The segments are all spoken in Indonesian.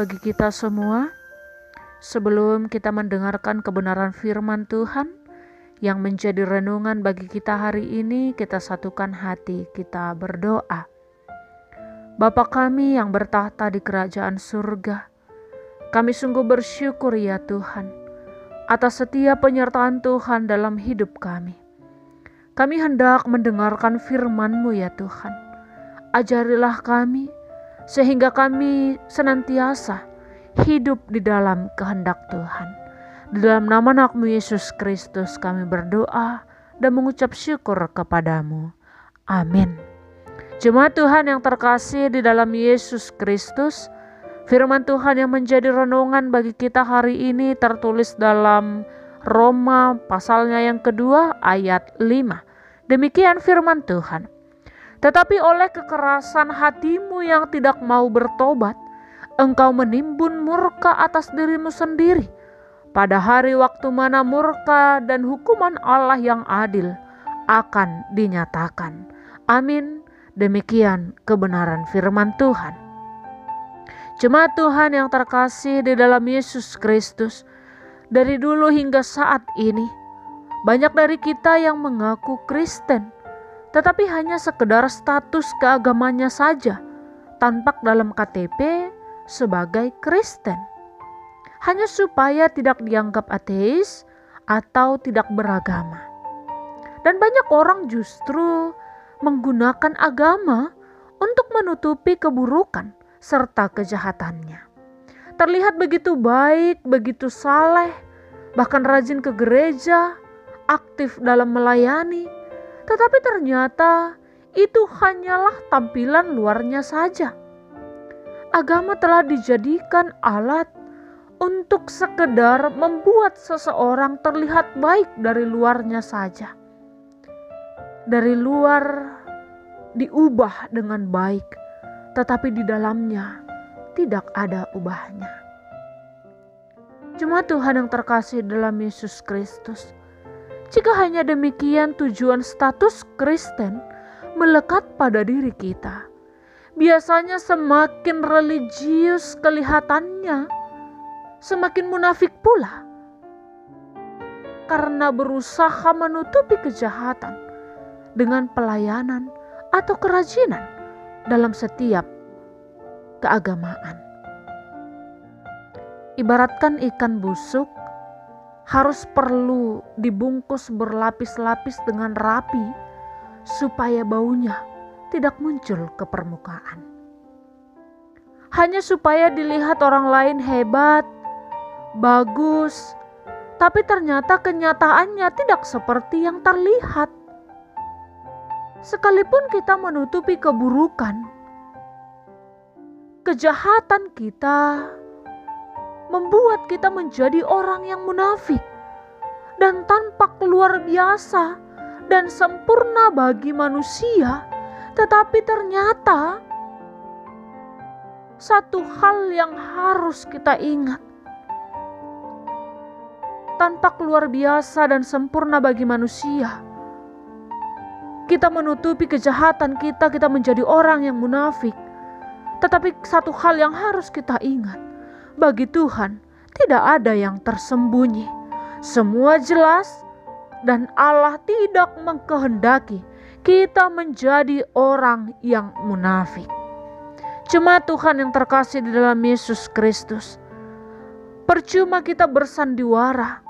bagi kita semua. Sebelum kita mendengarkan kebenaran firman Tuhan yang menjadi renungan bagi kita hari ini, kita satukan hati, kita berdoa. Bapa kami yang bertahta di kerajaan surga, kami sungguh bersyukur ya Tuhan, atas setiap penyertaan Tuhan dalam hidup kami. Kami hendak mendengarkan firman-Mu ya Tuhan. Ajarilah kami, sehingga kami senantiasa hidup di dalam kehendak Tuhan. Di dalam nama anak-Mu Yesus Kristus kami berdoa dan mengucap syukur kepadamu. Amin. Jemaat Tuhan yang terkasih di dalam Yesus Kristus, firman Tuhan yang menjadi renungan bagi kita hari ini tertulis dalam Roma pasalnya yang kedua ayat 5. Demikian firman Tuhan. Tetapi oleh kekerasan hatimu yang tidak mau bertobat, engkau menimbun murka atas dirimu sendiri pada hari waktu mana murka dan hukuman Allah yang adil akan dinyatakan. Amin. Demikian kebenaran firman Tuhan. Jemaat Tuhan yang terkasih di dalam Yesus Kristus, dari dulu hingga saat ini, banyak dari kita yang mengaku Kristen, tetapi hanya sekedar status keagamannya saja, tampak dalam KTP sebagai Kristen. Hanya supaya tidak dianggap ateis atau tidak beragama. Dan banyak orang justru menggunakan agama untuk menutupi keburukan serta kejahatannya. Terlihat begitu baik, begitu saleh, bahkan rajin ke gereja, aktif dalam melayani, tetapi ternyata itu hanyalah tampilan luarnya saja. Agama telah dijadikan alat untuk sekedar membuat seseorang terlihat baik dari luarnya saja. Dari luar diubah dengan baik, tetapi di dalamnya tidak ada ubahnya. Jemaat Tuhan yang terkasih dalam Yesus Kristus, jika hanya demikian tujuan status Kristen melekat pada diri kita, biasanya semakin religius kelihatannya, semakin munafik pula. Karena berusaha menutupi kejahatan dengan pelayanan atau kerajinan dalam setiap keagamaan. Ibaratkan ikan busuk harus perlu dibungkus berlapis-lapis dengan rapi supaya baunya tidak muncul ke permukaan. Hanya supaya dilihat orang lain hebat, bagus, tapi ternyata kenyataannya tidak seperti yang terlihat. Sekalipun kita menutupi keburukan, kejahatan kita membuat kita menjadi orang yang munafik dan tampak luar biasa dan sempurna bagi manusia, tetapi ternyata satu hal yang harus kita ingat, tampak luar biasa dan sempurna bagi manusia, kita menutupi kejahatan kita menjadi orang yang munafik. Tetapi satu hal yang harus kita ingat, bagi Tuhan tidak ada yang tersembunyi. Semua jelas dan Allah tidak mengkehendaki kita menjadi orang yang munafik. Jemaat Tuhan yang terkasih di dalam Yesus Kristus, percuma kita bersandiwara.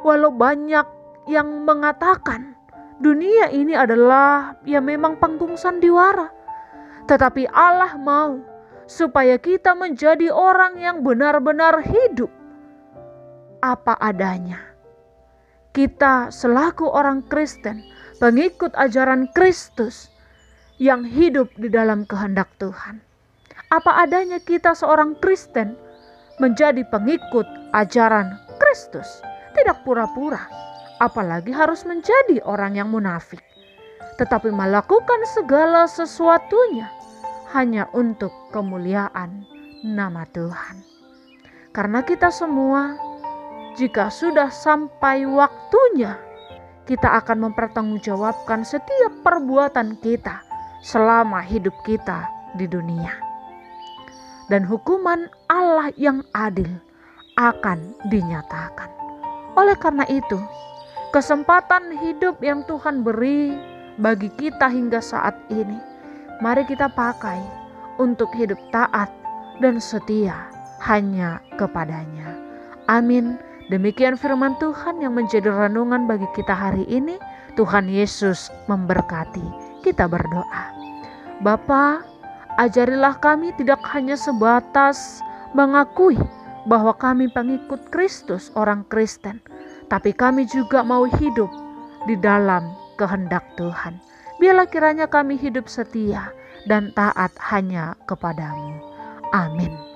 Walau banyak yang mengatakan dunia ini adalah ya memang panggung sandiwara, tetapi Allah mau supaya kita menjadi orang yang benar-benar hidup apa adanya. Kita selaku orang Kristen, pengikut ajaran Kristus yang hidup di dalam kehendak Tuhan. Apa adanya kita seorang Kristen menjadi pengikut ajaran Kristus. Tidak pura-pura, apalagi harus menjadi orang yang munafik. Tetapi melakukan segala sesuatunya hanya untuk kemuliaan nama Tuhan. Karena kita semua, jika sudah sampai waktunya, kita akan mempertanggungjawabkan setiap perbuatan kita selama hidup kita di dunia. dan hukuman Allah yang adil akan dinyatakan. Oleh karena itu, kesempatan hidup yang Tuhan beri bagi kita hingga saat ini, mari kita pakai untuk hidup taat dan setia hanya kepadanya. Amin. Demikian firman Tuhan yang menjadi renungan bagi kita hari ini. Tuhan Yesus memberkati. Kita berdoa. Bapa, ajarilah kami tidak hanya sebatas mengakui bahwa kami pengikut Kristus, orang Kristen, tapi kami juga mau hidup di dalam kehendak Tuhan. Biarlah kiranya kami hidup setia dan taat hanya kepadamu. Amin.